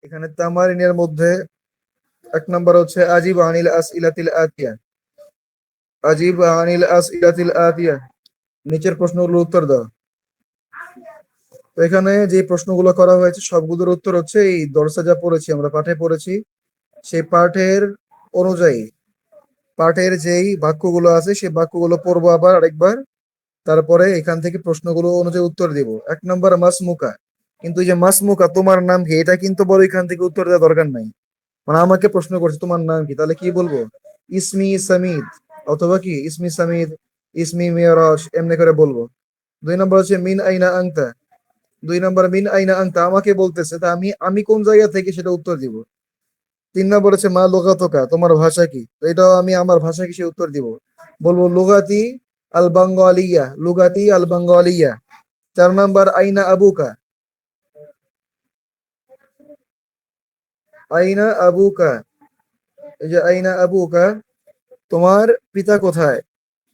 এখানে তামারিনের মধ্যে এক নম্বর হচ্ছে আজিব আনিল আসইলাতিল আতিয়া। আজিব আনিল আসইলাতিল আতিয়া, নিচের প্রশ্নগুলোর উত্তর দাও। তো এখানে যে প্রশ্নগুলো করা হয়েছে সবগুলোর উত্তর হচ্ছে এই দর্সে যা পড়েছি, আমরা পাঠে পড়েছি সেই পাঠের অনুযায়ী, পাঠের যেই বাক্যগুলো আছে সেই বাক্যগুলো পড়বো আবার আরেকবার, তারপরে এখান থেকে প্রশ্নগুলো অনুযায়ী উত্তর দিব। এক নম্বর মাসমুকা, কিন্তু এই যে মাসমুকা তোমার নাম কি, এটা কিন্তু বলো এখান থেকে উত্তর দেওয়া দরকার নাই। মানে আমাকে প্রশ্ন করছে তোমার নাম কি, তাহলে কি বলবো? ইসমি সামিদ, অথবা কি ইসমি সামিদ, ইসমি মিরাজ, এমনি করে বলবো। দুই নম্বর হচ্ছে মিন আইনা আংতা, দুই নম্বর মিন আইনা আংতা আমাকে বলতেছে, তা আমি আমি কোন জায়গা থেকে সেটা উত্তর দিব। তিন নম্বর হচ্ছে মা লোগাতোকা, তোমার ভাষা কি, তো এটাও আমি আমার ভাষা কি সে উত্তর দিব, বলবো লুগাতি আল বাঙ্গালিয়া, লুগাতি আল বাঙ্গালিয়া। চার নম্বর আইনা আবুকা, আইনা আবুকা, এই যে আইনা আবুকা, তোমার পিতা কোথায়,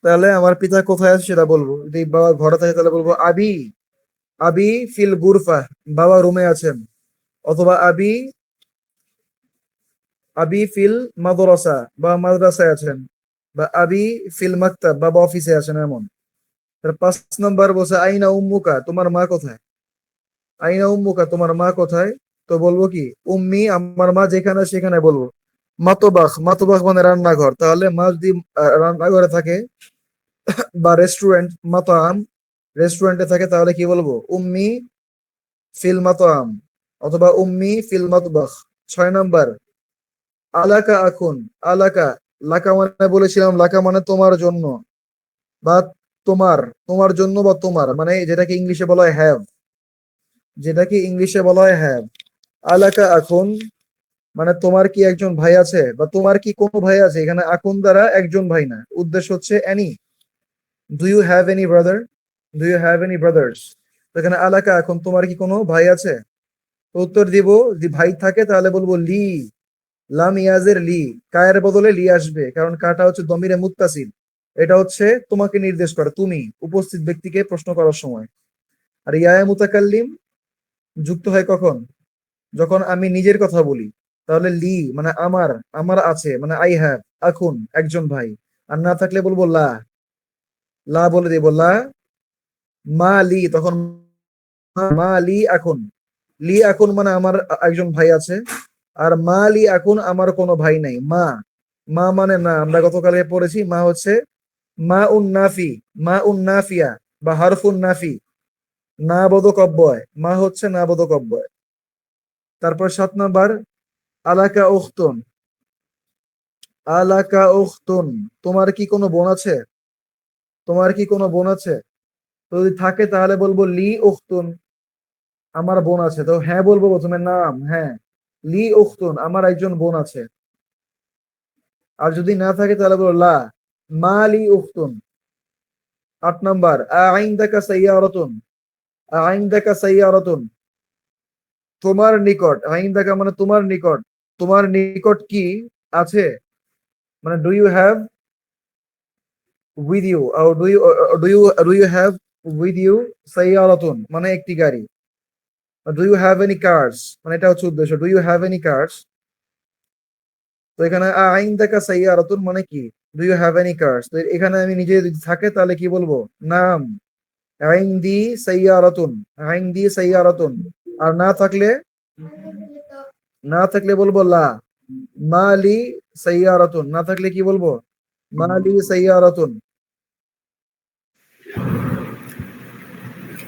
তাহলে আমার পিতা কোথায় আছে সেটা বলবো। যদি বাবা ঘরে থাকে তাহলে বলবো আবি, আবি ফিল গুরফা, বাবা রুমে আছেন। অথবা আবি, আবি ফিল মাদ্রাসা, বা মাদ্রাসায় আছেন। বা আবি ফিল মাকতাব, বাবা অফিসে আছেন, এমন। তার পাঁচ নম্বর বলছে আইনা উম্মুকা, তোমার মা কোথায়, আইনা উম্মুকা, তোমার মা কোথায়, তো বলবো কি উম্মি, আমার মা যেখানে সেখানে বলবো। মাতবাখ, মাতবাখ মানে রান্নাঘর, তাহলে মা যদি রান্নাঘরে থাকে, বা রেস্টুরেন্ট মাতাম, রেস্টুরেন্টে থাকে, তাহলে কি বলবো উম্মি ফিল মাতাম, অথবা উম্মি ফিল মাতবাখ। ছয় নাম্বার আলাকা আকুন, আলাকা, লাকা মানে বলেছিলাম লাকা মানে তোমার জন্য, বা তোমার, তোমার জন্য বা তোমার, মানে যেটাকে ইংলিশে বলা হয় হ্যাভ, যেটাকে ইংলিশে বলা হয় হ্যাভ। আলাকা আকুন মানে তোমার কি একজন ভাই আছে, বা তোমার কি কোনো ভাই আছে, এখানে আকুন দ্বারা একজন ভাই না, উদ্দেশ্য হচ্ছে any. Do you have any brother, do you have any brothers, তো এখানে আলাকা এখন তোমার কি কোনো ভাই আছে, তো উত্তর দিব যদি ভাই থাকে তাহলে বলবো লি, লাম ইয়াজের লি, কায়ের বদলে লি আসবে, কারণ কাটা হচ্ছে দমিরে মুত্তাসিল, এটা হচ্ছে তোমাকে নির্দেশ করে, তুমি উপস্থিত ব্যক্তিকে প্রশ্ন করার সময়। আর ইয়ায়ে মুতাকাল্লিম যুক্ত হয় কখন, যখন আমি নিজের কথা বলি, তাহলে লি মানে আমার, আমার আছে মানে আই হ্যাভ, এখন একজন ভাই। আর না থাকলে বলবো লা, লা বলে দিব লা, মা লি, তখন মা লি এখন, লি এখন মানে আমার একজন ভাই আছে। আর মা লি এখন আমার কোনো ভাই নাই। মা, মা মানে না, আমরা গতকালে পড়েছি মা হচ্ছে মা উন নাফি, মা উন নাফিয়া, বা হারফুন নাফি, না বোধক অব্যয়, মা হচ্ছে না বোধক অব্যয়। তারপর সাত নাম্বার আলাকা উখতুন, আলাকা উখতুন, তোমার কি কোনো বোন আছে, তোমার কি কোনো বোন আছে, তো যদি থাকে তাহলে বলবো লি উখতুন, আমার বোন আছে, তো হ্যাঁ বলবো প্রথমে, নাম হ্যাঁ, লি উখতুন, আমার একজন বোন আছে। আর যদি না থাকে তাহলে বলবো লা, মা লি উখতুন। আট নাম্বার আইনদাকা সাইয়ারাতুন, আইনদাকা সাইয়ারাতুন, তোমার নিকট, আইনদাকা মানে তোমার নিকট, তোমার নিকট কি আছে, মানে do you have with you, do you have with you সাইয়ারাতুন মানে একটি গাড়ি। Do you have any cars, মানে এটা হচ্ছে উদ্দেশ্য, do you have any cars. তো এখানে আইন দেখা সাইয়ারাতুন মানে কি, do you have any cars, তো এখানে আমি নিজে যদি থাকে তাহলে কি বলবো, নাম আইন দি সাইয়ারাতুন, আইন দি সাইয়ারাতুন। আর না থাকলে, না থাকলে বলবো লা, মালি সাইয়ারাতুন, না থাকলে কি বলবো, মালি সাইয়ারাতুন।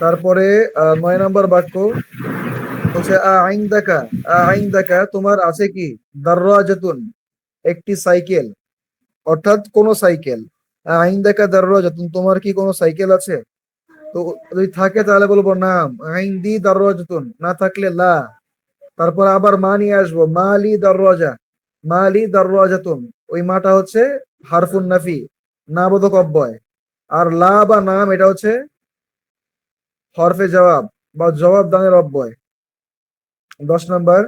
তারপরে নয় নম্বর বাক্য হচ্ছে আইন দেখা, আইন দেখা তোমার আছে কি, দাররাজাতুন, একটি সাইকেল, অর্থাৎ কোন সাইকেল। আইন দেখা দাররাজাতুন, তোমার কি কোনো সাইকেল আছে, তো যদি থাকে তাহলে বলবো নাম আইন দি দাররাজাতুন, না থাকলে লা। তারপর আবার মা নিয়ে আসবো, মালি দাররাজা, মালি দাররাজাতুন, ওই মাটা হচ্ছে হারফুন নাফি, না বোধক অব্যয়। আর লা বা নাম এটা হচ্ছে হরফে জবাব বা জবাব দানের অব্যয়। 10 নম্বর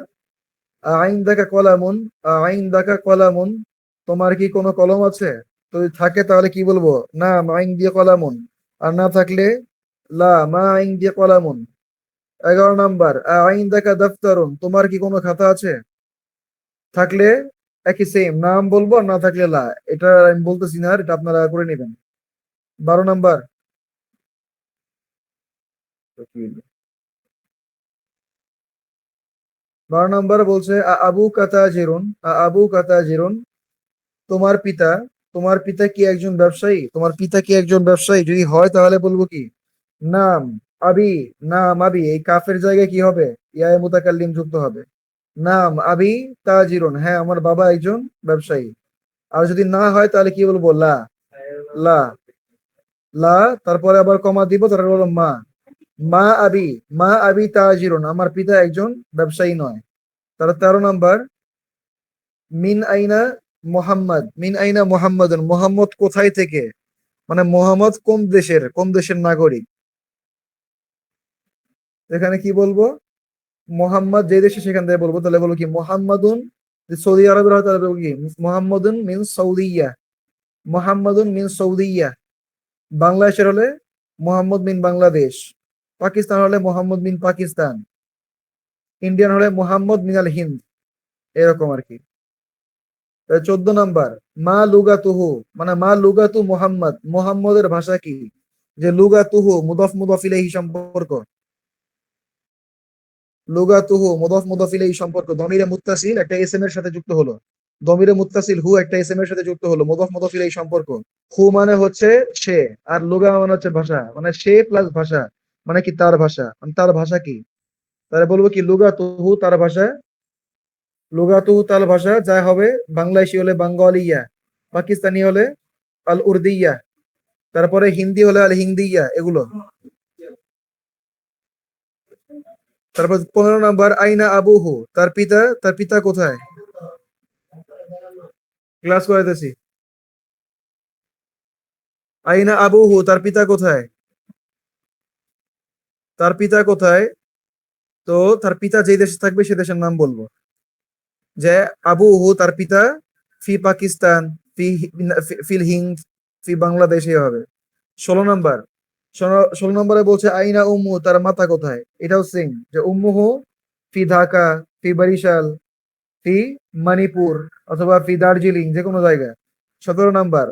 আইন দেখা কলামুন, আইন দেখা কলামুন, তোমার কি কোনো কলম আছে, তো যদি থাকে তাহলে কি বলবো, না আইন দিয়ে কলামুন। আর না থাকলে লা, মা আইন দিয়ে কলামুন। 11 নাম্বার আইনদাকা দাফতারুন, তোমার কি কোনো খাতা আছে? থাকলে একই সেম নাম বলবো, আর না থাকলে লা। এটা আমি বলতেছি না, এটা আপনারা করে নেবেন। 12 নাম্বার 12 নাম্বার বলছে আবু কাতাজিরুন, আবু কাতাজিরুন, তোমার পিতা, তোমার পিতা কি একজন ব্যবসায়ী? তোমার পিতা কি একজন ব্যবসায়ী? যদি হয় তাহলে বলবো কি নাম আবি, নাম আবি, এই কাফের জায়গায় কি হবে? ইয়া মুতাকাল্লিম যুক্ত হবে। নাম আবি তাজিরুন, হ্যাঁ আমার বাবা একজন ব্যবসায়ী। আর যদি না হয় তাহলে কি বলবো? লা, লা, লা, তারপরে আবার কমা দিব, তারপরে বলবো মা, মা আবি, মা আবি তাজিরুন, আমার পিতা একজন ব্যবসায়ী নয়। তাহলে 13 নাম্বার মিন আইনা মোহাম্মদ, মিন আইনা মোহাম্মদুন, মোহাম্মদ কোথায় থেকে, মানে মোহাম্মদ কোন দেশের, কোন দেশের নাগরিক? এখানে কি বলবো? মোহাম্মদ যে দেশে সেখান থেকে বলবো, তাহলে বলবো কি মোহাম্মদুন, যদি সৌদি আরবের হয় তাহলে বলবো কি মোহাম্মদুন মিন সৌদিয়া, মোহাম্মদুন মিন সৌদিয়া। বাংলাদেশের হলে মোহাম্মদ বিন বাংলাদেশ, পাকিস্তান হলে মোহাম্মদ বিন পাকিস্তান, ইন্ডিয়ান হলে মোহাম্মদ মিনাল হিন্দ, এরকম আর কি। 14 নাম্বার মা লুগাতুহু, মানে মা লুগাতু মোহাম্মদ, মোহাম্মদের ভাষা কি? যে লুগাতুহু মুদফ মুদফ ইলাইহি সম্পর্ক, লুগাতুহু মুদফ মুদফ ইলাইহি সম্পর্ক, দমিরে মুত্তাসিল একটা এসএম এর সাথে যুক্ত হলো, দমিরে মুত্তাসিল হু একটা এসএম এর সাথে যুক্ত হলো, মুদফ মুদফ ইলাইহি সম্পর্ক। হু মানে হচ্ছে সে, আর লুগা মানে হচ্ছে ভাষা, মানে সে প্লাস ভাষা, মানে কি তার ভাষা, মানে তার ভাষা কি? তাহলে বলবো কি লুগাতুহু তার ভাষা, লুগাতুহু তার ভাষা, যা হবে বাংলাদেশি হলে বাঙ্গালিয়া, পাকিস্তানি হলে আল উর্দিয়া, তারপরে হিন্দি হলে আল হিন্দিয়া, এগুলো। তারপর 15 নাম্বার আইনা আবুহু, তার পিতা, তার পিতা কোথায়? ক্লাস করাইতেছি। আইনা আবুহু, তার পিতা কোথায়? তার পিতা কোথায়? তো তার পিতা যেই দেশে থাকবে সে দেশের নাম বলবো। যে আবুহু তার পিতা, ফি পাকিস্তান, ফি ফিল হিন্দ, ফি বাংলাদেশ, এই হবে। 16 নাম্বার, 16 নম্বরে বলছে আইনা উম্মু, তার মাতা কোথায়? এটাও সেম, যে উম্মুহু ফি ঢাকা, ফি বরিশাল, ফি মণিপুর, অথবা ফি দার্জিলিং, যে কোনো জায়গা। 17 নাম্বার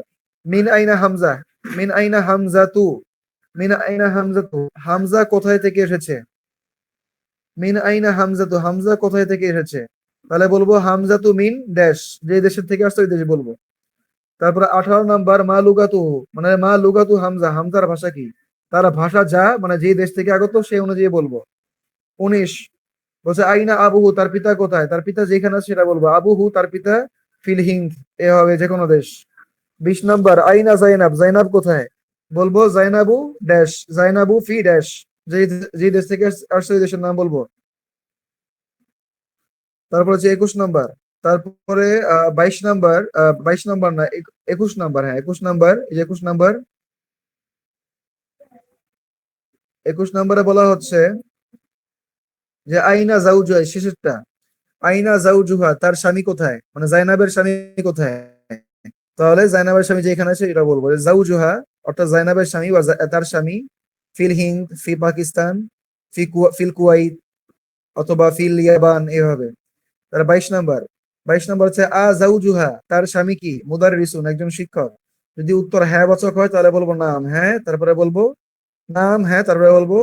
মিন আইনা হামজা, মিন আইনা হামজা তু, মিন আইনা হামজা তু, হামজা কোথায় থেকে এসেছে? মিন আইনা হামজা তু, হামজা কোথায় থেকে এসেছে? তাহলে বলবো হামজা তু মিন ড্যাশ, যে দেশের থেকে আসছে ওই দেশে বলবো। তারপরে 18 নাম্বার মা লুগাতু, মানে মা লুগাতু হামজা, হামজার ভাষা কি? তার ভাষা যা, মানে যে দেশ থেকে আগত সেই অনুযায়ী বলবো। 19 বলছে আইনা আবুহু, তার পিতা কোথায়? তার পিতা যেখানে আছে সেটা বলবো। আবুহু তার পিতা ফিল হিন্দ, এ হবে যে কোনো দেশ। 20 নাম্বার আইনা জাইনাব, জাইনাব কোথায়? বলবো জাইনাবু ড্যাশ, জাইনাবু ফি ড্যাশ, যে যে দেশ থেকে আসছে ওই দেশের নাম বলবো। তারপর হচ্ছে 21 নাম্বার, তারপরে 22 নাম্বার, 22 নাম্বার না 21 নাম্বার, হ্যাঁ 21 নাম্বার, এই যে 21 নাম্বার, 21 নাম্বারে বলা হচ্ছে যে আইনা জাউজুহা, শেষেরটা, আইনা জাউজুহা, তার স্বামী কোথায়, মানে জাইনাবের স্বামী কোথায়? তাহলে জাইনাবের স্বামী যেখানে আছে এটা বলবো, যে জাউজুহা অর্থাৎ জাইনাবের স্বামী বা তার স্বামী, ফিল হিন্দ, ফি পাকিস্তান, ফিল কুয়াইত, অথবা ফিল ইয়াবান, এভাবে। তার 22 নাম্বার, 22 নাম্বার হচ্ছে আ জাউজুহা, তার স্বামী কি? মুদাররিসুন, একজন শিক্ষক। যদি উত্তর হ্যাঁ বাচক হয় তাহলে বলবো নাম হ্যাঁ, তারপরে বলবো নাম হ্যাঁ, তারপরে বলবো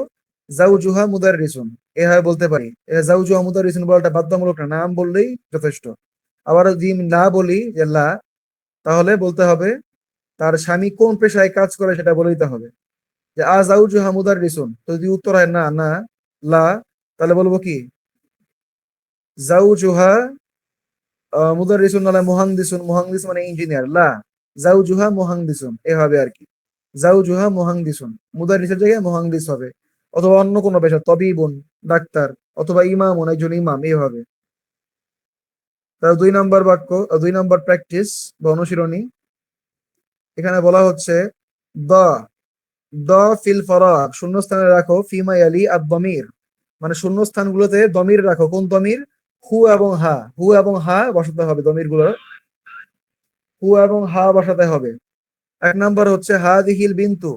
জাউজুহা মুদাররিসুন, এভাবে বলতে পারি। জাউজুহা মুদাররিসুন বলাটা বাধ্যতামূলক না, নাম বললেই যথেষ্ট। আবার যদি না বলি যে লা, তাহলে বলতে হবে তার স্বামী কোন পেশায় কাজ করে সেটা বলে দিতে হবে। যে আ জাউজুহা মুদাররিসুন, তো যদি উত্তর হয় না না লা, তাহলে বলবো কি জাউজুহা মুদাররিসুন নাহলে মুহান্দিসুন, মুহান্দিস মানে ইঞ্জিনিয়ার, লা জাউজুহা মুহান্দিসুন, এভাবে আর কি। জাউজুহা মুহান্দিসুন, মুদাররিসের জায়গায় মুহান্দিস হবে। অথবা অন্য কোনো পেশা, তবিবুন ডাক্তার, অথবা ইমামুন একজন ইমাম, এভাবে। তার 2 নাম্বার বাক্য, 2 নাম্বার প্র্যাকটিস বা অনুশীলনী। এখানে বলা হচ্ছে দ, দ ফিল ফরাগ, শূন্যস্থানে রাখো ফিমা ইয়ালি আদ-দমির, মানে শূন্যস্থানগুলোতে দমির রাখো। কোন দমির? হু এবং হা, হু এবং হা বসাতে হবে দমির গুলো, হু এবং হা বসাতে হবে। 1 নাম্বার হচ্ছে হাদিহিল বিন্তু,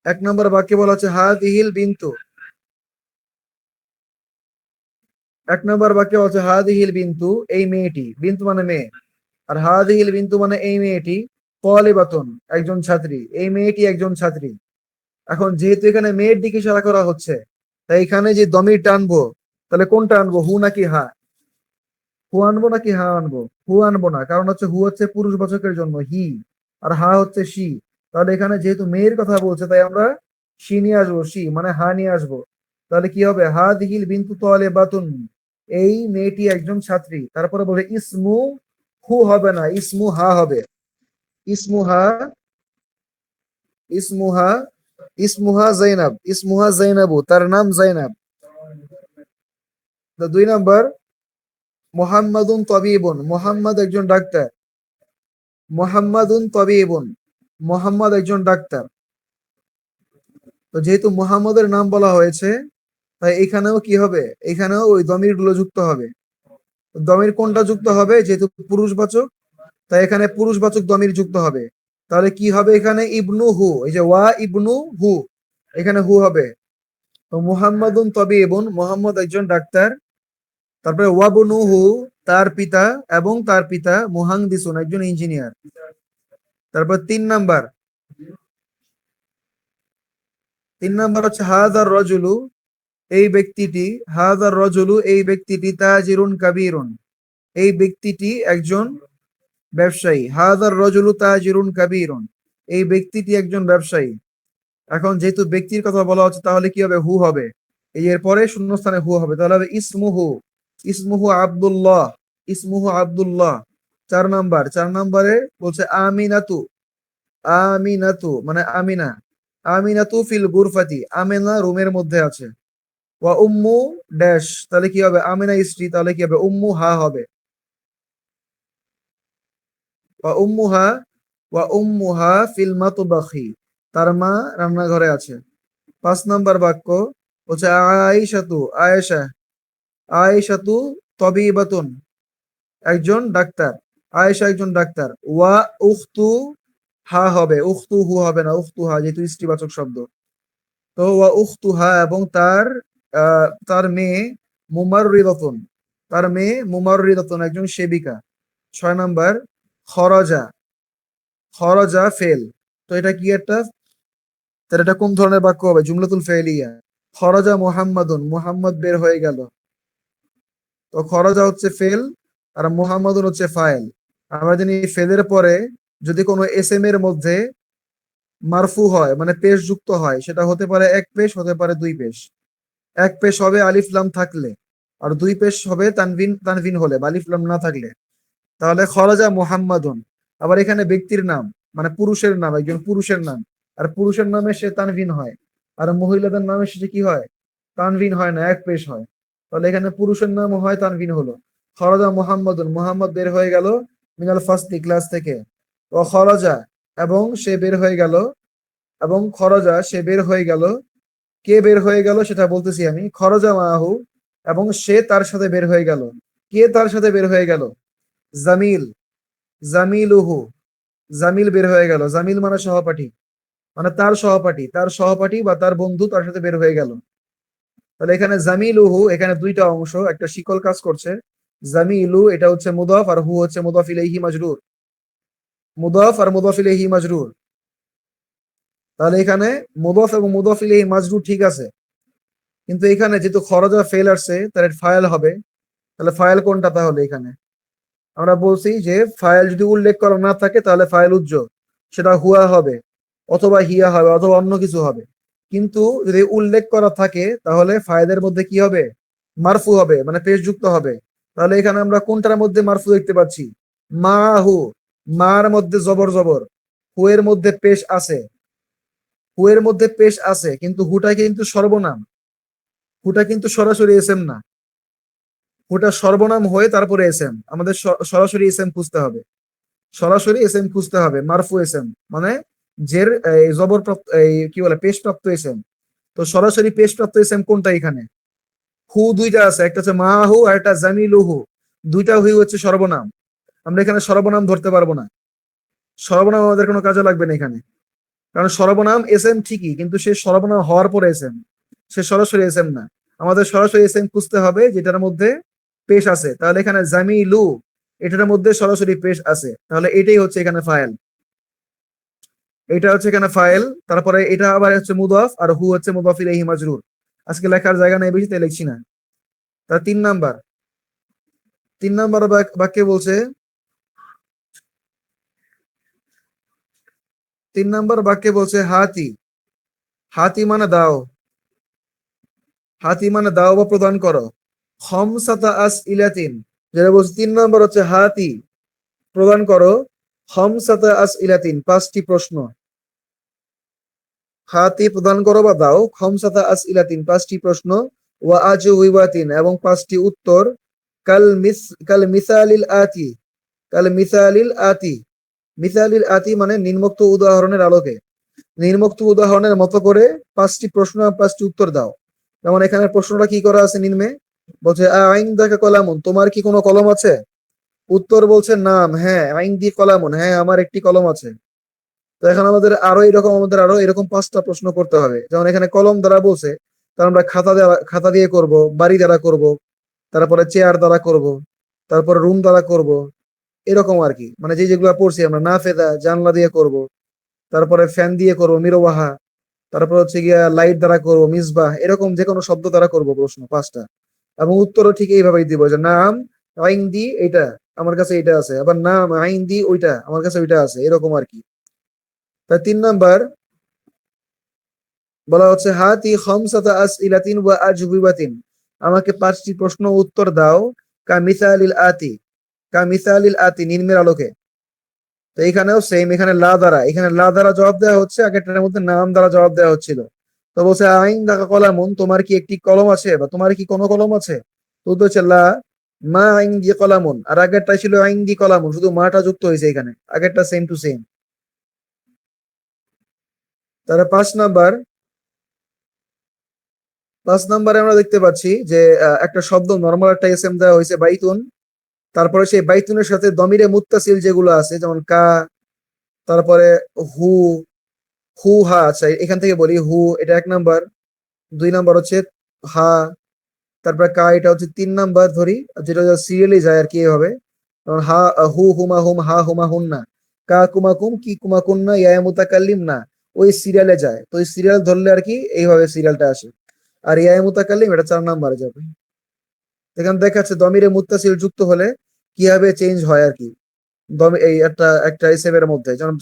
1 নাম্বার বাক্যে বলা হচ্ছে হাদিহিল বিন্তু, এক নম্বর বাক্যে বলছে হাদিহিল বিন্তু, এই মেয়েটি, বিন্তু মানে মেয়ে, আর হাদিহিল বিন্তু মানে এই মেয়েটি, তালিবাতুন একজন ছাত্রী, এই মেয়েটি একজন ছাত্রী। এখন যেহেতু এখানে মেয়ের দিকে ইশারা করা হচ্ছে, তাই এখানে যে দমির টানবো, তাহলে কোনটা আনবো, হু নাকি হা? হু আনবো নাকি হা আনবো? হু আনবো না, কারণ হচ্ছে হু হচ্ছে পুরুষবাচকের জন্য হি, আর হা হচ্ছে শি। তাহলে এখানে যেহেতু মেয়ের কথা বলছে, তাই আমরা শি নিয়ে আসবো, শি মানে হা নিয়ে আসবো। তাহলে কি হবে, হা দিহিল বিন্তু তালিবাতুন, এই মেয়েটি একজন ছাত্রী। তারপরে বলে ইসমু, হু হবে না, ইসমু হা হবে। ইসমুহা, ইসমুহা, ইসমুহা জাইনাব, ইসমুহা জাইনাবু, তার নাম জাইনাব। তো দুই নাম্বার, মোহাম্মদুন তবিবুন, মোহাম্মদ একজন ডাক্তার। মোহাম্মদুন তবিবুন, মোহাম্মদ একজন ডাক্তার। তো যেহেতু মোহাম্মদের নাম বলা হয়েছে, তাই এখানেও কি হবে, এখানেও ওই দমির গুলো যুক্ত হবে। দমির কোনটা যুক্ত হবে, যেহেতু পুরুষবাচক, তাই এখানে পুরুষবাচক দমির যুক্ত হবে। তাহলে কি হবে এখানে, ইবনু হু, এই যে ওয়া ইবনু হু, এখানে হু হবে। তো মুহাম্মাদুন তবিবুন, মোহাম্মদ একজন ডাক্তার। তারপরে ওয়াবনুহু, তার পিতা, এবং তার পিতা মুহান্দিসুন একজন ইঞ্জিনিয়ার। তারপর তিন নাম্বার হচ্ছে হাদার রজুলু, এই ব্যক্তিটি, হাদার রজুলু এই ব্যক্তিটি, তাজিরুন কাবীরুন, এই ব্যক্তিটি একজন ব্যবসায়ী। হাদার রজুলু তাজিরুন কাবীরুন, এই ব্যক্তিটি একজন ব্যবসায়ী। এখন যেহেতু ব্যক্তির কথা বলা হচ্ছে, তাহলে কি হবে, হু হবে। এই এরপরে শূন্যস্থানে হু হবে, তাহলে হবে ইসমুহু, ইসমুহু আব্দুল্লাহ, ইসমুহু আব্দুল্লাহ। চার নাম্বারে বলছে আমিনাতু, আমিনাতু মানে আমিনা, আমিনাতু ফিল গুরফাতি, আমিনা রুমের মধ্যে আছে। ওয়া উম্মু ড্যাশ, তাহলে কি হবে, আমিনা স্ত্রী, তাহলে কি হবে, উম্মু হা হবে। ওয়া উম্মুহা, ওয়া উম্মুহা ফিল মাতবাখি, তার মা রান্নাঘরে আছে। 5 নাম্বার বাক্য হচ্ছে আয়েশাতু, আয়েশা, আয়েশাতু তবিবাতুন একজন ডাক্তার, আয়েশা একজন ডাক্তার। ওয়া উখতু হা হবে, উখতু হু হবে না, উখতু হা যেহেতু স্ত্রীবাচক শব্দ। তো ওয়া উখতু হা, এবং তার মেয়ে মুমাররিদাতুন, তার মেয়ে মুমাররিদাতুন একজন সেবিকা। 6 নাম্বার, খরজা, খরজা ফেল। তো এটা কি একটা, তাহলে এটা কোন ধরনের বাক্য হবে, জুমলাতুল ফেলিয়া। খরজা মুহাম্মাদুন, মুহাম্মদ বের হয়ে গেল। তো খরজা হচ্ছে ফেল, আর মুহাম্মাদুন হচ্ছে ফাইল। আমরা জানি ফেলের পরে যদি কোনো এস এম এর মধ্যে মারফু হয়, মানে পেশ যুক্ত হয়, সেটা হতে পারে এক পেশ, হতে পারে দুই পেশ। এক পেশ হবে আলিফ লাম থাকলে, আর দুই পেশ হবে তানভিন, তানভিন হলে বা আলিফ লাম না থাকলে। তাহলে খরজা মুহাম্মাদুন। আবার এখানে ব্যক্তির নাম, মানে পুরুষের নাম, একজন পুরুষের নাম, আর পুরুষের নামে সে তানভিন হয়, আর মহিলাদের নামে সে কি হয়, তানভিন হয় না, এক পেশ হয়। তাহলে এখানে পুরুষের নাম হয়, তানভিন হলো। খরজা মুহাম্মাদুন, মুহাম্মদ বের হয়ে গেল, মিনাল ফাসলি ক্লাস থেকে। ও খরজা, এবং সে বের হয়ে গেল, এবং খরজা সে বের হয়ে গেল। কে বের হয়ে গেল সেটা বলতেছি আমি, খরজা মাহু, এবং সে তার সাথে বের হয়ে গেল। কে তার সাথে বের হয়ে গেল, জামিল, জামিলুহু, জামিল বের হয়ে গেল। জামিল মানে সহপাঠী, মানে তার সহপাঠী, তার সহপাঠী বা তার বন্ধু তার সাথে বের হয়ে গেল। তাহলে এখানে জামিলুহু, এখানে দুইটা অংশ, একটা শিকল কাজ করছে। জামিলু এটা হচ্ছে মুদাফ, আর হু হচ্ছে মুদাফ ইলাইহি মাজরুর, মুদাফ আর মুদাফ ইলাইহি মাজরুর। তাহলে এখানে মুদাফ এবং মুদাফ ইলাইহি মাজরুর ঠিক আছে, কিন্তু এখানে যেহেতু খরজা ফেল আসছে, তাহলে ফাইল হবে। তাহলে ফাইল কোনটা, তাহলে এখানে আমরা বলছি যে ফাইল যদি উল্লেখ করা না থাকে, তাহলে ফাইল উজ্জ্ব, সেটা হুয়া হবে, অথবা হিয়া হবে, অথবা অন্য কিছু হবে। কিন্তু যদি উল্লেখ করা থাকে, তাহলে ফাইলের মধ্যে কি হবে, মারফু হবে, মানে পেশ যুক্ত হবে। তাহলে এখানে আমরা কোনটার মধ্যে মারফু দেখতে পাচ্ছি, মা হু, মার মধ্যে জবর জবর, হু এর মধ্যে পেশ আছে, হু এর মধ্যে পেশ আছে, কিন্তু হুটা কিন্তু সর্বনাম, হুটা কিন্তু সরাসরি এসএম না, হুটা সর্বনাম হয়ে তারপরে এসএম। আমাদের সরাসরি এসএম খুঁজতে হবে, সরাসরি এসএম খুঁজতে হবে, মারফু এসএম মানে জের জবর প্রাপ্ত, এই কি বলে, পেশ প্রাপ্ত এসএম। তো সরাসরি পেশ প্রাপ্ত এসএম কোনটা এখানে, হু দুইটা আছে, একটা হচ্ছে মাহু আর একটা জামিলুহু, দুইটা হু হচ্ছে সর্বনাম। আমরা এখানে সর্বনাম ধরতে পারবো না, সর্বনাম আমাদের কোনো কাজে লাগবে না এখানে, কারণ সর্বনাম এসএম ঠিকই, কিন্তু সে সর্বনাম হওয়ার পরে এসএম, সে সরাসরি এসএম না। আমাদের সরাসরি এসএম খুঁজতে হবে যেটার মধ্যে পেশ আছে। তাহলে এখানে জামিলু, এটার মধ্যে সরাসরি পেশ আছে, তাহলে এটাই হচ্ছে এখানে ফাইল। এটা হচ্ছে এখানে ফাইল। তারপরে এটা আবার হচ্ছে মুদাফ, আর হু হচ্ছে মুদাফ ইলাইহি মাজরুর। আজকে লেখার জায়গা নেই বেশি, তাই লিখছি না। তা 3 নাম্বার, 3 নাম্বার বাক্যে বলছে, 3 নাম্বার বাক্যে বলছে হাতি। হাতি মানে দাও, হাতি মানে দাও বা প্রদান করো। খমসাতা আস ইলাতিন, যেটা বলছে 3 নাম্বার হচ্ছে হাতি প্রদান করো। খমসাতা আস ইলাতিন, 5টি প্রশ্ন। হাতি প্রদান করো বা দাও, খমসাতা আস ইলাতিন, 5টি প্রশ্ন। ওয়া আজউবাতিন, এবং 5টি উত্তর। কাল মিস কাল মিসালিল আতি, কাল মিসালিল আতি। মিসালিল আতি মানে নিম্নোক্ত উদাহরণের আলোকে, নিম্নোক্ত উদাহরণের মতো করে 5টি প্রশ্ন আর 5টি উত্তর দাও। যেমন এখানে প্রশ্নটা কি করা আছে নিম্নে, বলছে আইন দেখা কলামুন, তোমার কি কোনো কলম আছে? উত্তর বলছে নাম, হ্যাঁ। আইন দি কলামুন, হ্যাঁ আমার একটি কলম আছে। তো এখন আমাদের আরো এরকম 5টা প্রশ্ন করতে হবে। যেমন এখানে কলম দ্বারা বলছে, তার আমরা খাতা দিয়ে করব, বাড়ি দ্বারা করব, তারপরে চেয়ার দ্বারা করব, তারপরে রুম দ্বারা করব, এরকম আর কি। মানে যেগুলো পড়ছি আমরা, নাফেদা জানলা দিয়ে করব, তারপরে ফ্যান দিয়ে করবো মিরওয়াহা, তারপর হচ্ছে গিয়া লাইট দ্বারা করবো মিসবাহ, এরকম যে কোনো শব্দ দ্বারা করবো প্রশ্ন 5টা। এবং উত্তরও ঠিক এইভাবেই দিব, যে নাম আইন দি এটা আমার কাছে এটা আছে, আবার নাম আইন দি ওইটা আমার কাছে ওইটা আছে, এরকম আর কি। তাই 3 নাম্বার বলা হচ্ছে হাতি খামসাতা আসইলাতিন ওয়া আজবিবাতিন, আমাকে 5টি প্রশ্ন উত্তর দাও। কা মিসালিল আতি, কা মিসালিল আতি, নিম্নের আলোকে। তো এখানেও সেম, এখানে লা দ্বারা জবাব দেওয়া হচ্ছে, আগেরটার মধ্যে নাম দ্বারা জবাব দেওয়া হচ্ছিল। তো বলছে আইন দাকা কলামুন, তোমার কি একটি কলম আছে, বা তোমার কি কোনো কলম আছে? তো উত্তর হচ্ছে লা মা আইন দিয়ে কলামুন, আর আগেরটা ছিল আইন দি কলামুন, শুধু মাটা যুক্ত হয়েছে এখানে, আগেরটা সেম টু সেম। তাহলে 5 নাম্বার, 5 নাম্বারে আমরা দেখতে পাচ্ছি যে একটা শব্দ নর্মাল একটা এসএম দেওয়া হয়েছে বাইতুন। তারপরে সেই বাইতুনের সাথে দমিরে মুত্তাসিল যেগুলো আছে, যেমন কা, তারপরে হু, হু হা। আচ্ছা এখান থেকে বলি, হু এটা 1 নাম্বার, 2 নাম্বার হচ্ছে হা, তারপরে কা, এটা হচ্ছে 3 নাম্বার ধরি, যেটা সিরিয়ালি যায় আর কি এভাবে। যেমন হা, হু হুমা হুম, হা হুমা হুন্না, কা কুমা কুম, কি কুমা কুন্না, ইয়া মুতাকাল্লিম না, ওই সিরিয়ালে যায়। তো ওই সিরিয়াল ধরলে আর কি এইভাবে সিরিয়ালটা আসে। আর ইয়া মুতাকাল্লিম এটা 4 নাম্বারে যাবে। এখানে দেখাচ্ছে দমিরে মুত্তাসিল যুক্ত হলে কিভাবে চেঞ্জ হয় আর কি। এই একটা একটা ইসেমের মধ্যে, যেমন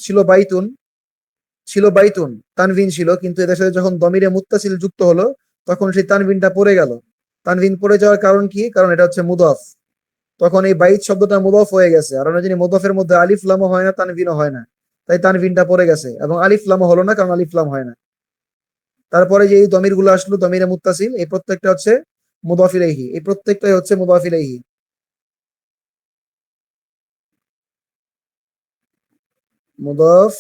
ছিল বাইতুন, তানভিন ছিল, কিন্তু এদের সাথে যখন দমিরে মুত্তাসিল যুক্ত হলো, তখন সেই তানভিনটা পড়ে গেল। তানভিন পড়ে যাওয়ার কারণ কি? কারণ এটা হচ্ছে মুদাফ। তখন এই বাইত শব্দটা মুদাফ হয়ে গেছে, আর আমরা জানি মুদাফের মধ্যে আলিফ লামও হয় না, তানভিনও হয় না। তাই তানভিনটা পড়ে গেছে, এবং আলিফ লামও হলো না, কারণ আলিফ লাম হয় না। তারপরে যে এই দমির গুলো আসলো, দমিরে মুত্তাসিল, এই প্রত্যেকটা হচ্ছে মুদাফ ইলাইহি, এই প্রত্যেকটাই হচ্ছে মুদাফ ইলাইহি। মুদাফ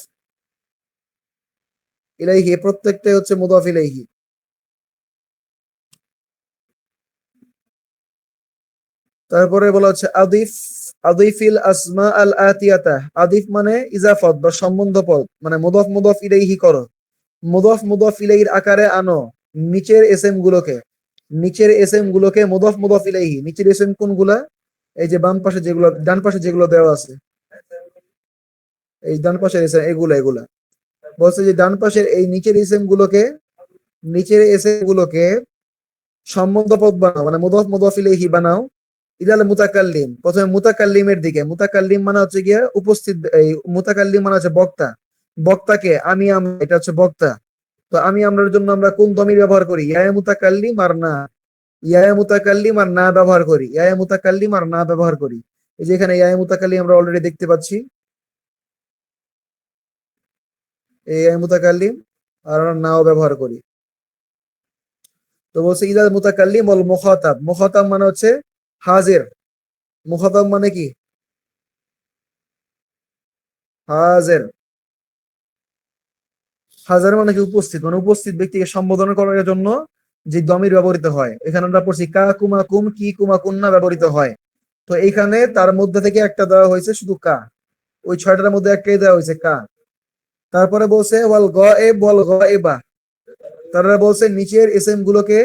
ইলাইহি, এই প্রত্যেকটাই হচ্ছে মুদাফ ইলাইহি। তারপরে বলা হচ্ছে আদিফ, আদিফিল আসমা আল আতিয়াতা, আদিফ মানে ইজাফত বা সম্বন্ধ পদ, মানে মুদাফ মুদাফ ইলাইহি করো, মুদাফ মুদাফ ইলাইহির আকারে আনো নিচের এসএম গুলোকে, নিচের এসএম গুলোকে মুদাফ মুদাফ ইলাইহি। নিচের এসএম কোনগুলা? এই যে বাম পাশে যেগুলো, ডান পাশে যেগুলো দেওয়া আছে, এই ডান পাশের এসএম, এগুলা বলছে যে ডান পাশের এই নিচের এসএম গুলোকে, নিচের এসএম গুলোকে সম্বন্ধ পদ বানাও, মানে মুদাফ মুদাফ ইলাইহি বানাও। ইলাল মুতাকাল্লিম, প্রথমে মুতাকাল্লিমের দিকে। মুতাকাল্লিম মানে হচ্ছে গিয়ে উপস্থিত, এই মুতাকাল্লিম মানে হচ্ছে বক্তা, বক্তাকে আমি, আমরা, এটা হচ্ছে বক্তা। তো আমি আমরার জন্য আমরা কোন দমির ব্যবহার করি? ইয়া মুতাকাল্লিম আর না, ইয়া মুতাকাল্লিম আর না ব্যবহার করি, ইয়া মুতাকাল্লিম আর না ব্যবহার করি। এই যে এখানে ইয়া মুতাকাল্লিম আমরা অলরেডি দেখতে পাচ্ছি, এই ইয়া মুতাকাল্লিম, আর আমরা নাও ব্যবহার করি। তো বলছে ইলাল মুতাকাল্লিম ওয়াল মুখাতাব, মুখাতাব মানে হচ্ছে হাজির, মুখাতাব মানে কি? হাজির, হাজার মানে কি? উপস্থিত, মানে উপস্থিত ব্যক্তিকে সম্বোধন করার জন্য যে দমির ব্যবহৃত হয়। এখানে আমরা পড়ছি কা কুমা কুম, কি কুমা কুন্না ব্যবহৃত হয়। তো এইখানে তার মধ্যে থেকে একটা দেওয়া হয়েছে শুধু কা, ওই 6টার মধ্যে একটাই দেওয়া হয়েছে কা। তারপরে বলছে ওয়াল গায়েব ওয়াল গায়েবা, তারা বলছে নিচের এসএম গুলোকে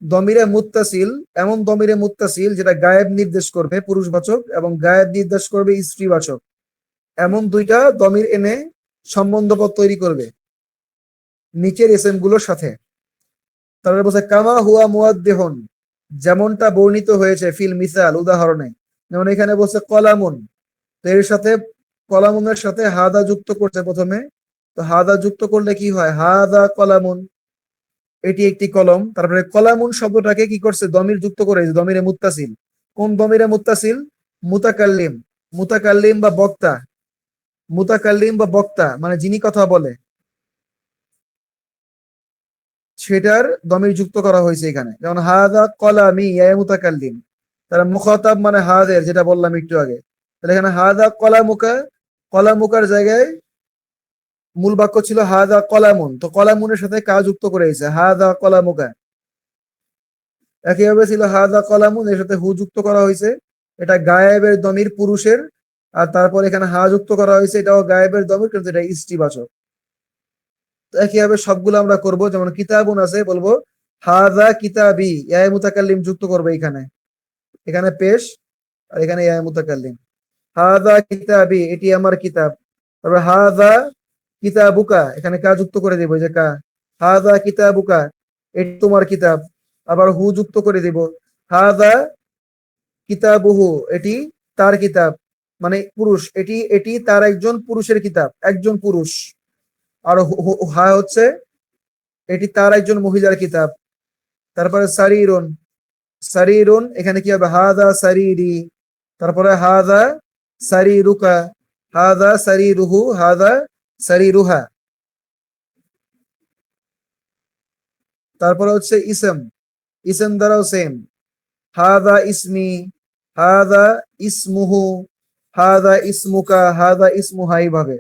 দমিরে মুত্তাসিল, এমন দমিরে মুত্তাসিল যেটা গায়েব নির্দেশ করবে পুরুষবাচক এবং গায়েব নির্দেশ করবে স্ত্রীবাচক, এমন দুইটা দমির এনে সম্বন্ধপদ তৈরি করবে নিচের এসএম গুলোর সাথে। তারপরে বলছে কামা হুয়া মুয়াদ্দিহুন, যেমনটা বর্ণিত হয়েছে ফিল মিসাল উদাহরণে। যেমন এখানে বলছে কলামুন, তো এর সাথে কলামুনের সাথে হাদা যুক্ত করছে প্রথমে। তো হাদা যুক্ত করলে কি হয়, হাদা কলামুন, এটি একটি কলম। তারপরে কলামুন শব্দটাকে কি করছে, দমির যুক্ত করে দমিরে মুত্তাসিল। কোন দমিরে মুত্তাসিল? মুতাকাল্লিম, মুতাকাল্লিম বা বক্তা, মুতাকাল্লিম বা বক্তা মানে যিনি কথা বলে, সেটার দমির যুক্ত করা হয়েছে এখানে। যেমন হাদা কলামি ইয়া মুতাকাল্লিম, তারা মুখাতাব মানে হাদের, যেটা বললাম একটু আগে। তাহলে এখানে হাদা কলামুকা, কলামুকার জায়গায় মূল বাক্য ছিল হাদা কলামুন, তো কলামুনের সাথে কা যুক্ত করে দিয়েছে হাদা কলামুকা। একইভাবে ছিল হাদা কলামুন, এর সাথে হু যুক্ত করা হয়েছে, এটা গায়েবের দমির পুরুষের। আর তারপর এখানে হা যুক্ত করা হয়েছে, এটাও গায়েবের দমির কিন্তু এটা স্ত্রীবাচক। তো একইভাবে সবগুলো আমরা করব। যেমন কিতাবুন আছে, বলবো হাদা কিতাবি, ইয়া মুতাকাল্লিম যুক্ত করবে এখানে, এখানে পেশ আর এখানে ইয়া মুতাকাল্লিম। হাদা কিতাবি, এটি আমার কিতাব। তারপর হাদা কিতাবুকা, এখানে কা যুক্ত করে দিব, যে কা, হাদা কিতাবুকা, এটি তোমার কিতাব। আবার হু যুক্ত করে দিব, হাদা কিতাবুহু, এটি তার কিতাব, মানে পুরুষ, এটি এটি তার একজন পুরুষের কিতাব, একজন পুরুষ। আর হা হচ্ছে এটি তার একজন মহিলার কিতাব। তারপরে সারিরুন, সারিরুন এখানে কি হবে, হাদা সারিরি। তারপরে হাদা সারিরুকা, হাদা সারিরুহু, হাদা সারিরুহা। তারপরে হচ্ছে ইসম, ইসম দ্বারাও সেম, হাদা ইসমি, হাদা ইসমুহু, হাদা ইসমুকা, হাদা ইসমুহা, এইভাবে।